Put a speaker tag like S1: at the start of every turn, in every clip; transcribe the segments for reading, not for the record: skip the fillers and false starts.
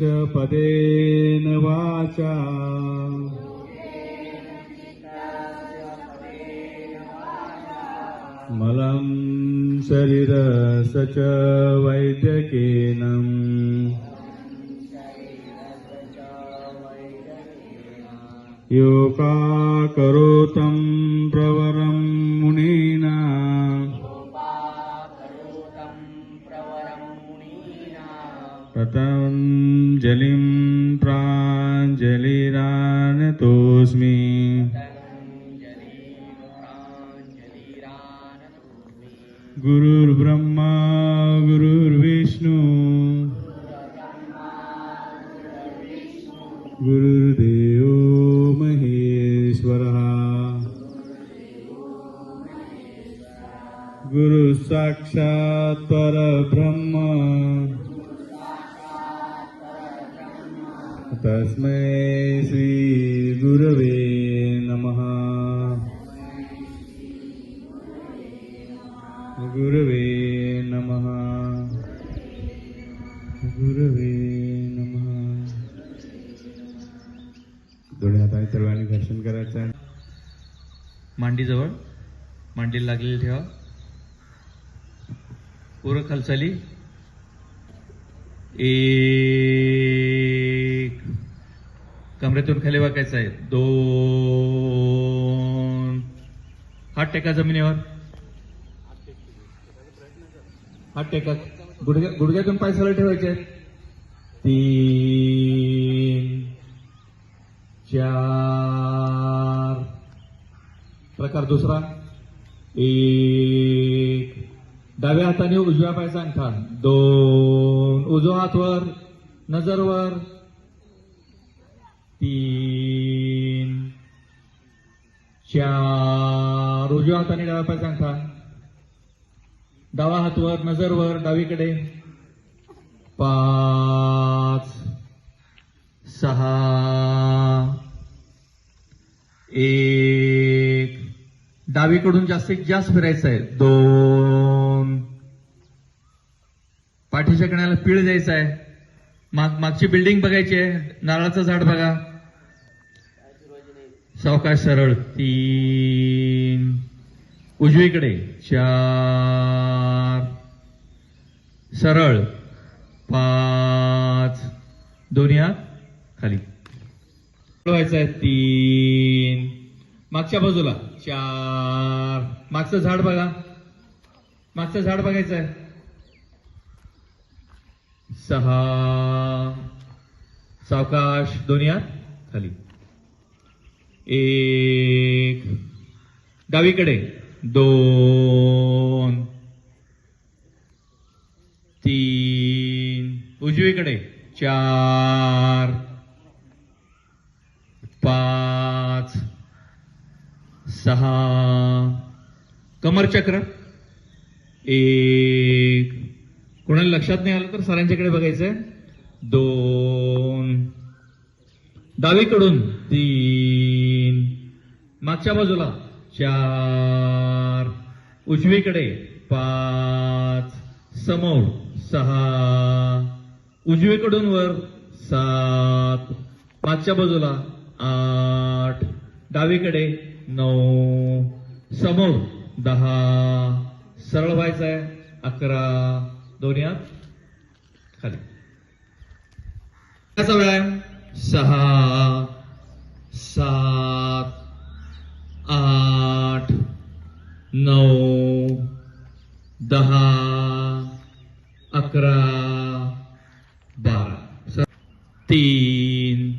S1: पदेन वाचा मलं शरीरस्य च वैद्यकेन योगाकरोतं प्रवरं मुनीना पतञ्जलिं प्राञ्जलिरानतोऽस्मि गुरुर्ब्रह्मा गुरुर्विष्णु गुरुर्देवो महेश्वरः गुरुः साक्षात् परब्रह्म तस्मै श्री गुरवे नमः गुरवे नमः गुरवे नमः. दोन्ही हाताने सर्वांनी घर्षण करायचं आहे.
S2: मांडीजवळ मांडीला लागलेली ठेवा. पूर्ण खालचाली. एक, कमरेतून खाली वाकायचं आहे. दोन, हात टेका जमिनीवर. हात टेका. गुडघ्यातून पाय सरळ ठेवायचे. तीन, चार. प्रकार दुसरा. एक, डाव्या हाताने उजव्या पायाचा अंगठा. दोन, उजवा हात वर, नजर वर. तीन, चार, उजव्या हाताने डाव्या पायाचा अंगठा. डावा हात वर, नजर वर, डावीकडे. पाच, सहा, एक. डावीकडून जास्तीत जास्त फिरायचं आहे. दोन, पाठीच्या कण्याला पीळ द्यायचा आहे. मागची बिल्डिंग बघायची आहे. नारळाचं झाड बघा. सावकाश सरळ. तीन, उजवीकडे. चार, सरळ. पाच, दोन्ही हात खाली व्हायचं आहे. तीन, मागच्या बाजूला. चार, मागचं झाड बघा. मागचं झाड बघायचं आहे. सहा, सावकाश, दोन्ही हात खाली. एक, डावीकडे. दोन, तीन, उजवीकडे. चार, पाच, सहा, कमरचक्र. एक, कोणाला लक्षात नाही आलं तर सरांच्याकडे बघायचंय. दोन, डावीकडून. तीन, मागच्या बाजूला. चार, उजवीकडे. पाच, समोर. सहा, उजवीकडून वर. सात, मागच्या बाजूला. आठ, डावीकडे. नऊ, समोर. दहा, सरळ व्हायचं आहे. अकरा, दोन्ही हात खाली. कसा व्यायाम. सहा, सात, आठ, नऊ, दहा, अकरा, बारा. तीन,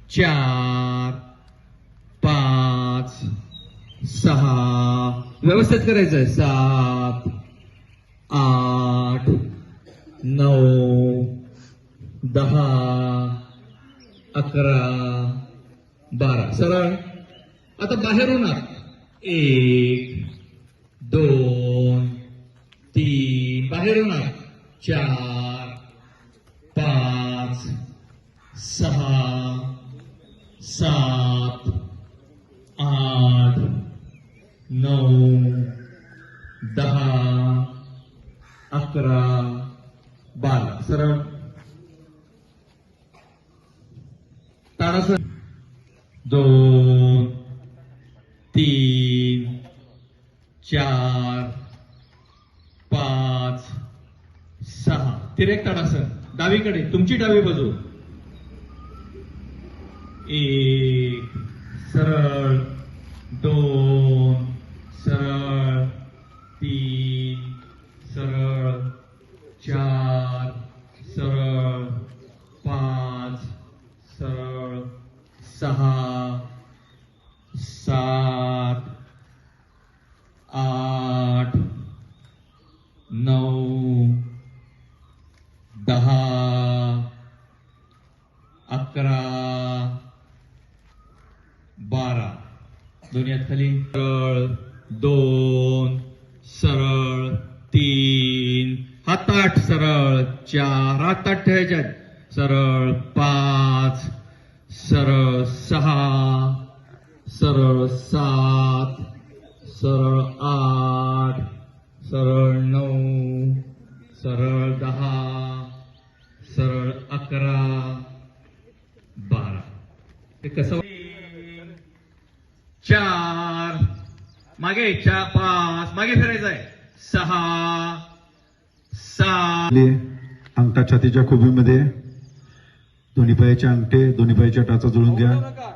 S2: चार, पाच, सहा, व्यवस्थित करायचंय. सात, आठ, नऊ, दहा, अकरा, बारा. सरळ. आता बाहेरून आत. एक, दोन, तीन, बाहेरून आत. चार, पाच, सहा, सात, आठ, नऊ, दहा, अकरा, बारा. सरळ. ताडासन 2 3 4 5 6 तिरेक ताडासन डावीकडे तुमची डावी बाजू 1 सरळ 2 सरळ 3 सरळ 4 सरळ 5 सरळ 6 7 8 9 10 11 12 दोन्ही हात खाली सरळ 2 सरळ 3 हात ताठ सरळ 4 हात ताठ ठेवायच्यात सरळ 5 सरळ 6 सरळ 7 सरळ 8 सरळ 9 सरळ 10 सरळ 11 12 हे कसं 4 मागे 4 5 मागे फिरायचं आहे 6 7
S3: अंगठा छातीच्या खोबीमध्ये दोन्ही पायाचे अंगठे दोन्ही पायाच्या टाचा जुळून घ्या.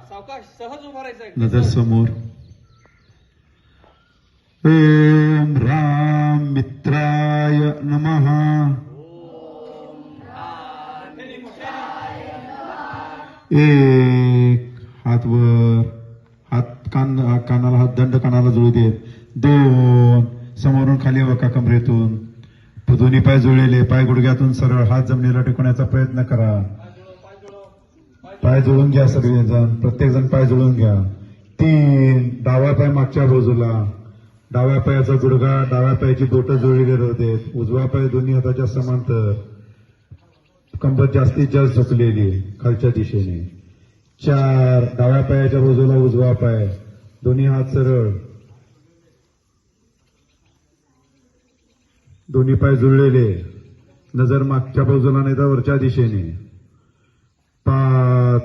S2: सावकाश सहज उभा राहायचंय
S3: नजर समोर. ओम राम मित्राय नमः. एक हात वर हात कानाला हात दंड कानाला जुळू देत. 2 समोरून खाली वका कमरेतून दोन्ही पाय जुळलेले पाय गुडघ्यातून सरळ हात जमिनीला टेकवण्याचा प्रयत्न करा. पाय जुळून घ्या सगळेजण प्रत्येक जण पाय जुळून घ्या. 3 डावा पाय मागच्या बाजूला डाव्या पायाचा गुडघा डाव्या पायाची बोटं जुळलेली राहते. उजवा पाय दोन्ही हाताच्या समांतर कंबर जास्तीत जास्त झुकलेली खालच्या दिशेने. 4 डाव्या पायाच्या बाजूला उजवा पाय दोन्ही हात सरळ दोन्ही पाय जुळलेले नजर मागच्या बाजूला नाही तर वरच्या दिशेने. 5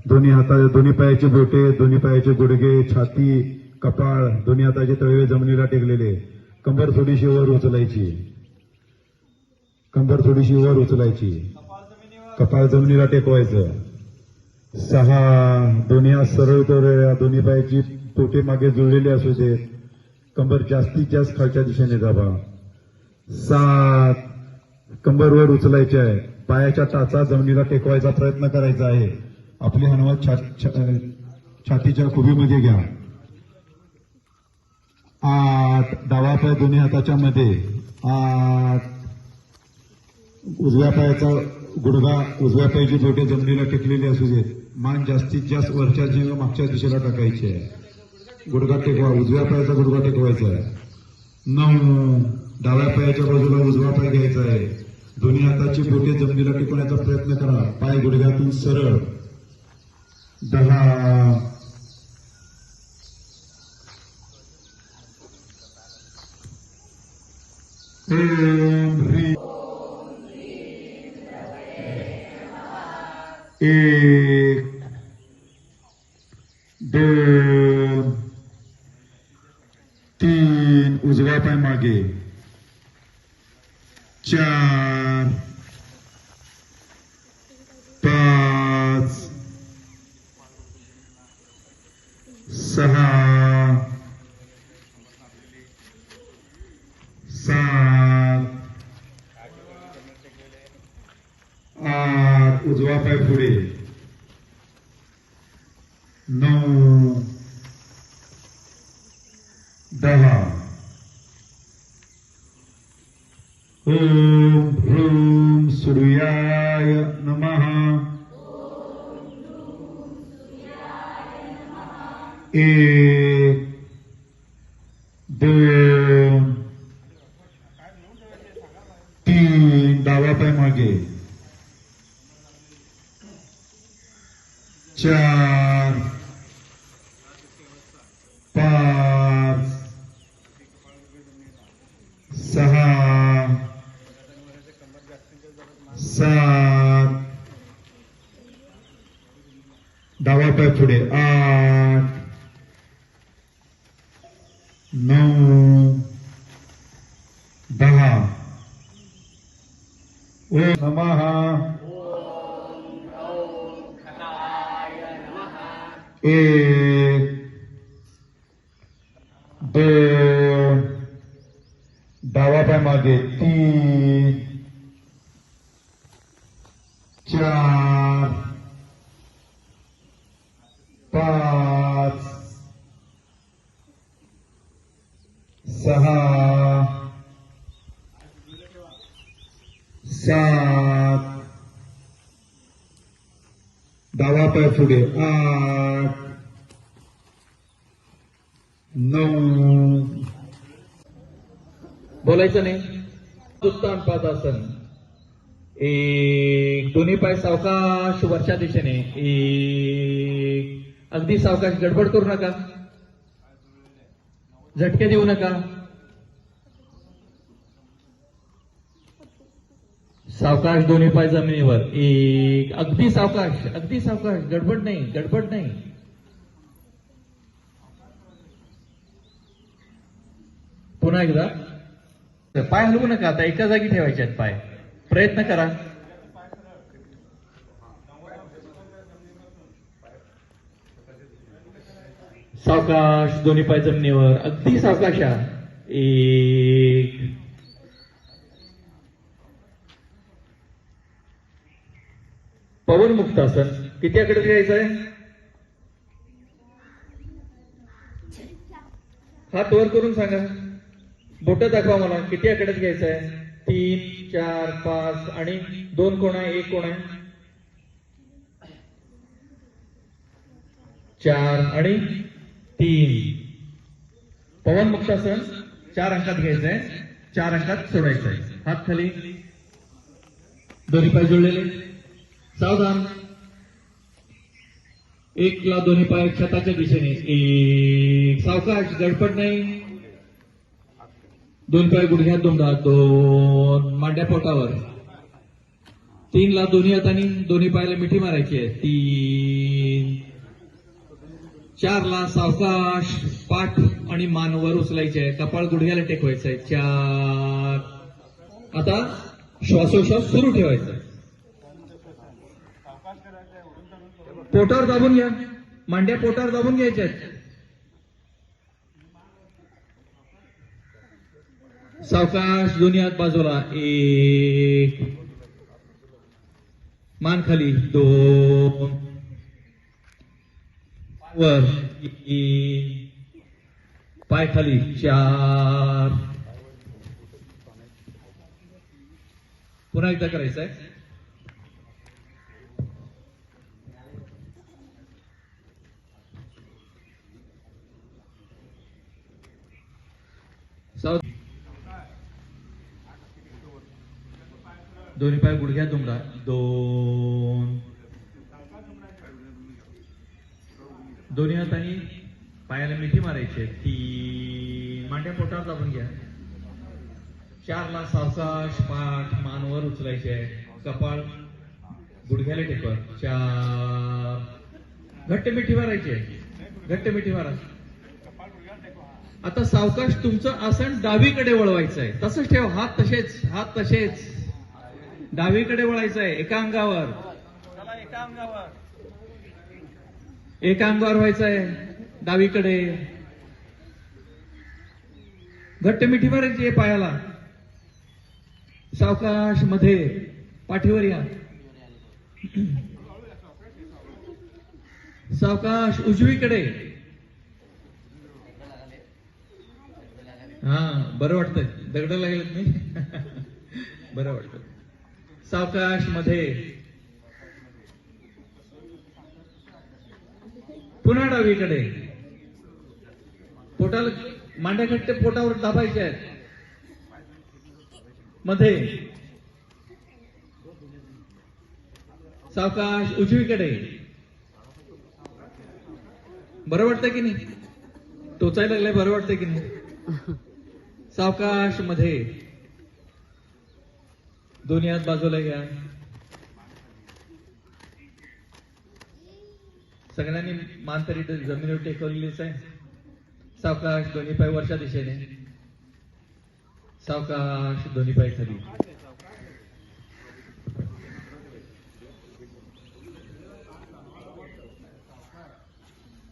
S3: दोन्ही पायाचे बोटे दोन्ही पायाचे गुडघे छाती कपाळ दोन्ही हाताचे तळवे जमिनीला टेकलेले. कंबर थोडीशी वर उचलायची कंबर थोडीशी वर उचलायची कपाळ जमिनीला टेकवायचं. 6 दोन्ही हात सरळ तोडलेल्या दोन्ही पायाची बोटे मागे जुळलेली असू देत. कंबर जास्तीत जास्त खालच्या दिशेने दाबा. 7 कंबर वर उचलायची आहे पायाच्या टाचा जमिनीला टेकवायचा प्रयत्न करायचा आहे. आपली हनुवत छातीच्या खुबीमध्ये घ्या. 8 डावा पाय दोन्ही हाताच्या मध्ये. 8 उजव्या पायाचा गुडघा उजव्या पायाची बोटे जमिनीला टेकलेली असू देत. मान जास्तीत जास्त वरच्या दिशेला मागच्या दिशेला टाकायची आहे. गुडघा टेकवा उजव्या पायाचा गुडघा टेकवायचा आहे. 9 डाव्या पायाच्या बाजूला उजवा पाय घ्यायचा आहे. दोन्ही हाताची बोटे जमिनीला टेकवण्याचा प्रयत्न करा पाय गुडघ्यातून सरळ. 10 ओम ह्रीं 1 2 3 उजवा पाय मागे. 4 5 6 7 8 उजवा पाय पुढे. 9 10 ओम ह्रूम सूर्याय नमः. 1 2 3 डावा पाय मागे. 4 5 6 7 डावा पाय पुढे 8 9 10 ओम नमः 1 2 डावा पाय मागे 3 4 5 6 7 डावा पाय पुढे 8 9
S2: बोलायचं नाही. उत्तम पदासन. एक दोन्ही पाय सावकाश वरच्या दिशेने. एक अगदी सावकाश. गडबड करू नका, झटके देऊ नका. सावकाश दोन्ही पाय जमिनीवर. एक अगदी सावकाश, अगदी सावकाश. गडबड नाही, गडबड नाही. पुन्हा एकदा. पाय हलवू नका, आता एका जागी ठेवायचे आहेत पाय. प्रयत्न करा. सावकाश दोन्ही पाय जमिनीवर. अगदी सावकाश. एक पवन मुक्तासन. किती आकडे घ्यायचं आहे? हात वर करून सांगा. बोट दाखवा मला. किती आकड्यात घ्यायचं आहे? 3 4 5 आणि 2 कोण आहे? 1 कोण आहे? 4 आणि 3. पवन मुक्तासन 4 अंकात घ्यायचं आहे, 4 अंकात सोडायचं आहे. हात खाली, दोन्ही पाय जोडलेले. सावधान. 1 ला दोन्ही पाय छताच्या दिशेने. 1 सावकाश, गडबड नाही. 2 पाय गुडघ्यात दुमडा. 2 मांड्या पोटावर. 3 ला दोन्ही हातांनी दोन्ही पायाला मिठी मारायची आहे. 3 4 ला सावकाश पाठ आणि मान वर उचलायचे आहे. कपाळ गुडघ्याला टेकवायचं आहे. 4 आता श्वासोश्वास सुरू ठेवायचा आहे. पोटावर दाबून घ्या. मांड्या पोटावर दाबून घ्यायच्या आहेत. सावकाश दोन्ही हात बाजूला. 1 मान खाली. 2 वर. 3 पाय खाली. 4 पुन्हा एकदा करायचं आहे. दोन्ही पाय गुडघ्यात दुमडा. 2 दोन्ही हातांनी पायाला मिठी मारायची. 3 मांड्या पोटावर दाबून घ्या. 4 ला सावकाश पाठ मानवर उचलायचे आहे. कपाळ गुडघ्याला टेकवा. 4 घट्ट मिठी मारायची आहे. घट्ट मिठी मारा. आता सावकाश तुमचं आसन डावीकडे वळवायचं आहे. तसंच ठेव. हात तसेच, हात तसेच. डावीकडे वळायचं आहे. एका अंगावर. एका अंगावर व्हायचं आहे. डावीकडे. घट्ट मिठी मारायची आहे पायाला. सावकाश मध्ये. पाठीवर या. सावकाश उजवीकडे. हा बरं वाटतंय. दगड लागलेत मी. बरं वाटतं. सावकाश मध्ये. पुन्हा डावीकडे. पोटाला मांड्या घट्ट पोटावर दाबायचे आहेत. मध्ये. सावकाश उजवीकडे. बरं वाटतं की नाही? टोचायला लागलंय. बरं वाटतंय की नाही? सावकाश मध्ये. दोन्ही हात बाजूला घ्या. सगळ्यांनी मान तरी जमिनीवर टेकवलेलीच आहे. सावकाश दोन्ही पाय वरच्या दिशेने, सावकाश दोन्ही पाय खाली.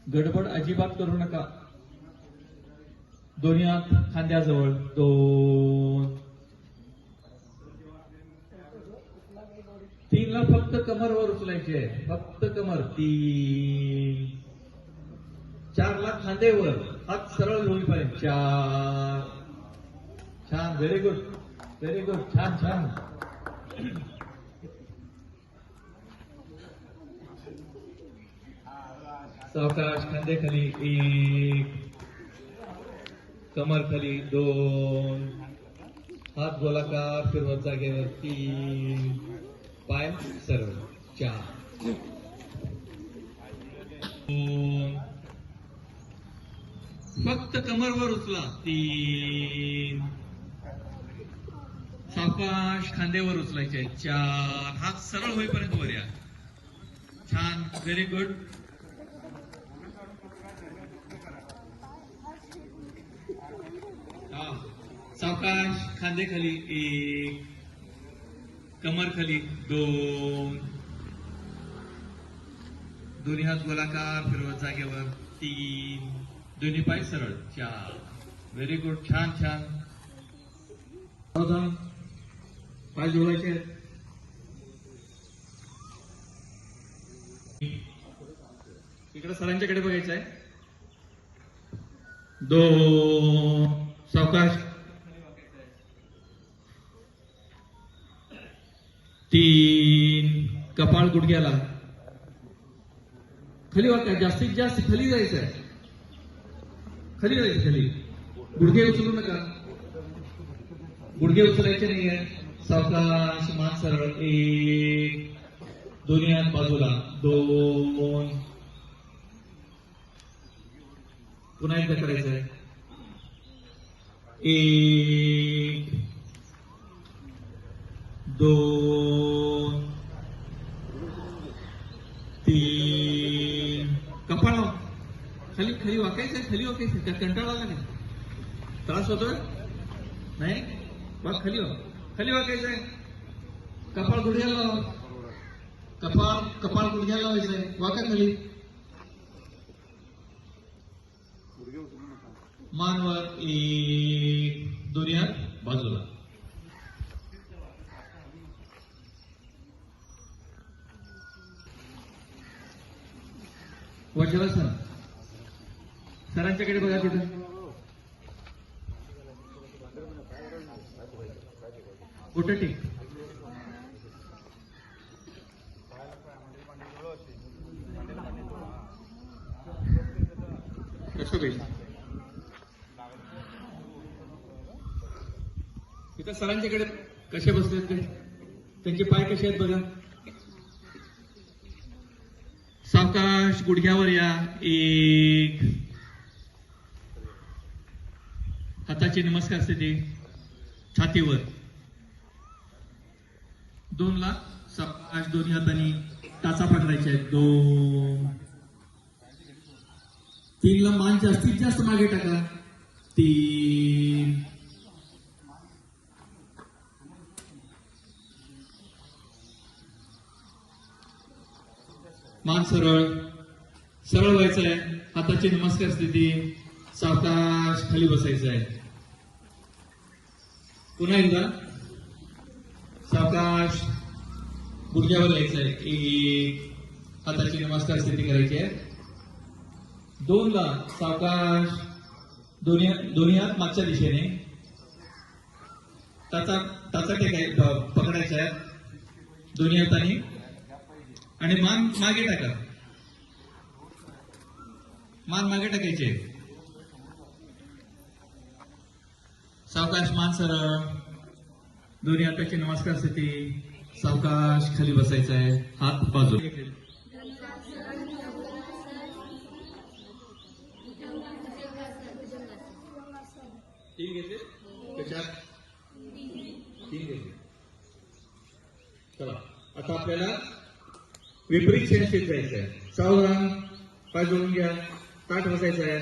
S2: गडबड अजिबात करू नका. दोन्ही हात खांद्याजवळ. 2 3 ला फक्त कमरवर उचलायची आहे, फक्त कमर. 3 4 ला खांद्यावर, हात सरळ होईपर्यंत. 4 छान, व्हेरी गुड, व्हेरी गुड, छान छान. सावकाश खांदे खाली. 1 कमर खाली. 2 हात गोलाकार फिरवत जागेवर. 3 पाय सरळ. 4 2 फक्त कमरवर उचला. 3 सावकाश खांद्यावर उचलायचे. 4 हात सरळ होईपर्यंत वर या. छान, व्हेरी गुड. सावकाश खांदे खाली. 1 कमर खाली. 2 दोन्ही हात गोलाकार फिरवत जागेवर. 3 दोन्ही पाय सरळ. 4 व्हेरी गुड, छान छान. पाय जोडायचे आहेत. इकडे सरांच्याकडे बघायचं आहे. 2 सावकाश. 3 कपाळ गुडघ्याला खाली वाका. जास्तीत जास्त खाली जायचं आहे, खाली जायचं. खाली गुडघे उचलू नका, गुडघे उचलायचे नाहीये. सावकाश मान सरळ. 1 दोन्ही हात बाजूला. 2 पुन्हा एकदा करायचं आहे. 1 2 3 कपाळ खाली. खाली वाकायचं, खाली वाकायचं. त्या कंटाळा आला नाही, त्रास होतोय नाही. वाक खाली, खाली वाकायचंय. कपाळ गुडघ्याला लावा. कपाळ गुडघ्याला लावायचंय. वाका खाली. मानवर. 1 दोन्ही हात बाजूला. वज्रासन. सरांच्याकडे बघा. तिथं कुठे टेक. कसं बेस. इथं सरांच्याकडे कसे बसलेत ते, त्यांचे पाय कसे आहेत बघा. सावकाश गुडघ्यावर या. 1 हाताची नमस्कार स्थिती छातीवर. 2 ला सावकाश दोन्ही हातांनी टाचा पकडायचे आहेत. 2 3 ला मान जास्तीत जास्त मागे टाका. 3 मान सरळ. सरळ व्हायचं आहे. हाताची नमस्कार स्थिती. सावकाश खाली बसायचं आहे. पुन्हा एकदा सावकाश गुडघ्यावर यायचं आहे. 1 हाताची नमस्कार स्थिती करायची आहे. 2 ला सावकाश दोन्ही हात मागच्या दिशेने टाचा पकडायचा आहे दोन्ही हातांनी आणि मान मागे टाका. मान मागे टाकायचे. सावकाश मान सरळ. दोन्ही हाताची नमस्कार स्थिती. सावकाश खाली बसायचं आहे. हात बाजू. तीन घेतले त्याच्यात 3 घेतले. चला आता आपल्याला विपरीत शेणशीत जायचं आहे. सावधान. पाय जोडून घ्या, ताट बसायचं आहे.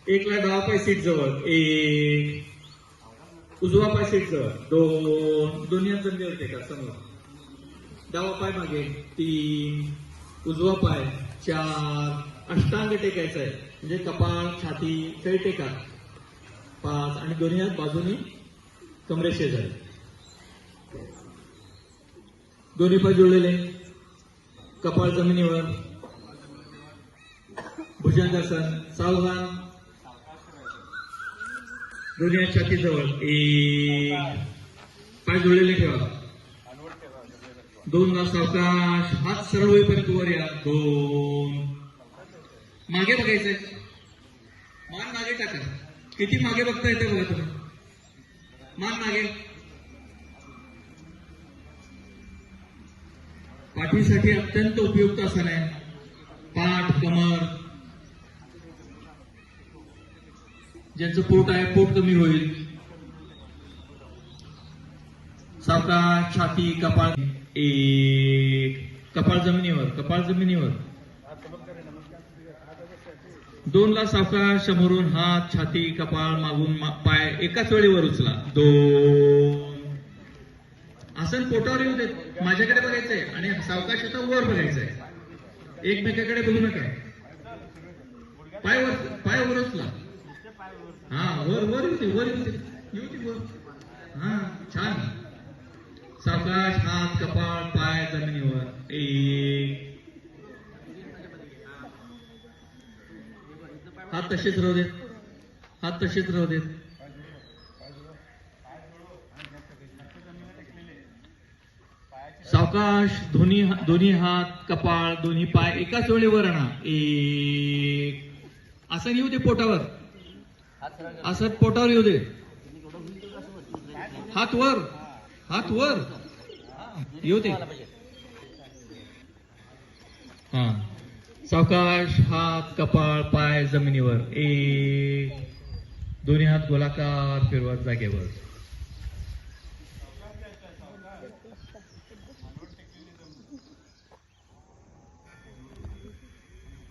S2: एकला डावा पाय सीट जवळ, एक. उजवा पाय सीट जवळ, दोन. दोन्ही हात जमिनीवर टेका समोर. डावा पाय मागे, तीन. उजवा पाय, चार. अष्टांग टेकायचं आहे, म्हणजे कपाळ, छाती, काही टेका, पाच. आणि दोन्ही हात बाजूनी कमरे शेजारी. दोन्ही पाय जुळलेले, कपाळ जमिनीवर, भुजंगासन, सावधान. दोन्ही हात छातीजवळ, एक. पाय जुळलेले ठेवा. दोनदा सावकाश, हात सरळ होईपर्यंत वर या, दोन. मागे बघायचंय, मान मागे टाका. किती मागे बघता येते बघा तुम्ही, मान मागे. पाठीसाठी अत्यंत उपयुक्त आसन आहे. पाठ, कमर, ज्यांचं पोट आहे पोट कमी होईल. सावकाश, छाती, कपाळ, एक. कपाळ जमिनीवर, कपाळ जमिनीवर. दोनला सावकाश, समोरून हात, छाती, कपाळ, मागून पाय एकाच वेळी वर उचला, दोन. आसन पोटावर येऊ देत, माझ्याकडे बघायचंय आणि सावकाश आता वर बघायचंय. एकमेकाकडे बघू नका. पाय वर उचला. हा, वर वर येते, वर येते वर. हा, छान. सावकाश, हात, कपाळ, पाय जमिनीवर, एक. हात तसेच राहू देत, हात तसेच राहू देत. सावकाश, दोन्ही हात, कपाळ, दोन्ही पाय एकाच वेळी वर आणा, एक. आसन येऊ दे पोटावर, आसन पोटावर येऊ दे. हात वर, हात वर येऊ दे. हा, सावकाश, हात, कपाळ, पाय जमिनीवर, एक. दोन्ही हात गोलाकार फिरवत जागेवर.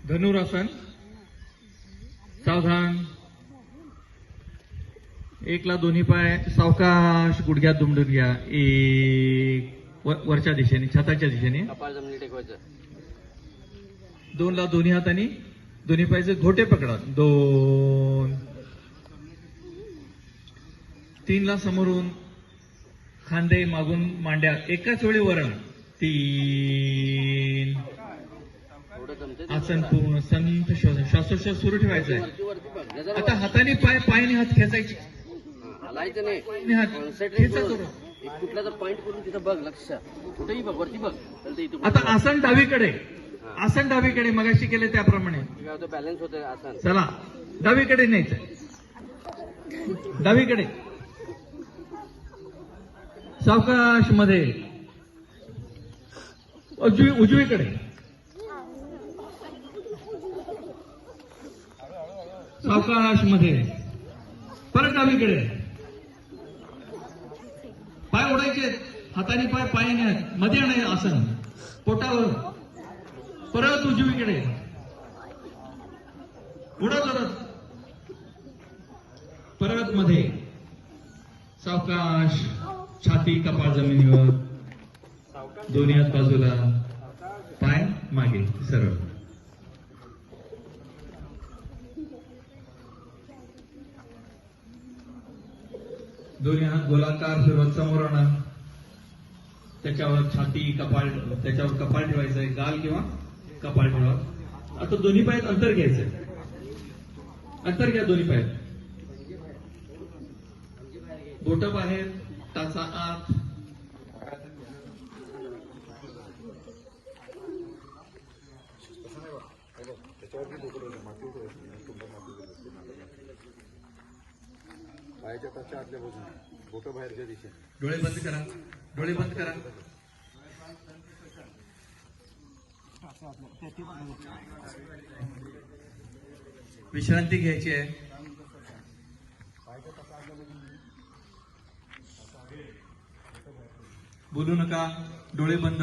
S2: धनुरासन, सावधान. एकला दोन्ही पाय सावकाश गुडघ्यात दुमडून घ्या, एक. वरच्या दिशेने, छाताच्या दिशेने. दोनला दोन्ही हातांनी दोन्ही पायचे घोटे पकडा, दोन. तीनला समोरून खांदे, मागून मांड्या एकाच वेळी वरण, तीन. आसन पूर्ण, संथ श्वासोश्वास सुरू ठेवायचा आहे. आता हाताने पायाने हात खेचायचे, हात खेचा करू.
S4: कुठला तर पॉईंट करून तिथं बघ, लक्ष कुठेही बघ, वरती बघ.
S2: आता आसन डावीकडे, आसन डावीकडे मगाशी केले त्याप्रमाणे.
S4: बॅलन्स होतं आसन.
S2: चला, डावीकडे न्यायचं, डावीकडे. सावकाश मध्ये, उजवीकडे. सावकाश मध्ये, परत डावीकडे. पाय ओढायचे, हाताने पाय पायाने मध्ये आणायचं, आसन पोटावर. परत उजवीकडे, उडत परत मध्ये. सावकाश, छाती, कपाळ जमिनीवर, दोन्ही हात बाजूला, पाय मागे सरळ. दोन्ही हात गोलाकार फिरवत समोर आणा. त्याच्यावर छाती, कपाळ, त्याच्यावर कपाळ ठेवायचंय, गाल किंवा कपाळ ठेवा. आता दोन्ही पायात अंतर घ्यायचंय, अंतर घ्या दोन्ही पायात. बोट बाहेर, टाचा आत.
S3: पायाच्या टाच्या आतल्या बाजूने, बोट बाहेरच्या दिशेने.
S2: डोळे बंद करा, डोळे बंद करा. विश्रांती घ्यायची आहे. बोलू नका, डोळे बंद.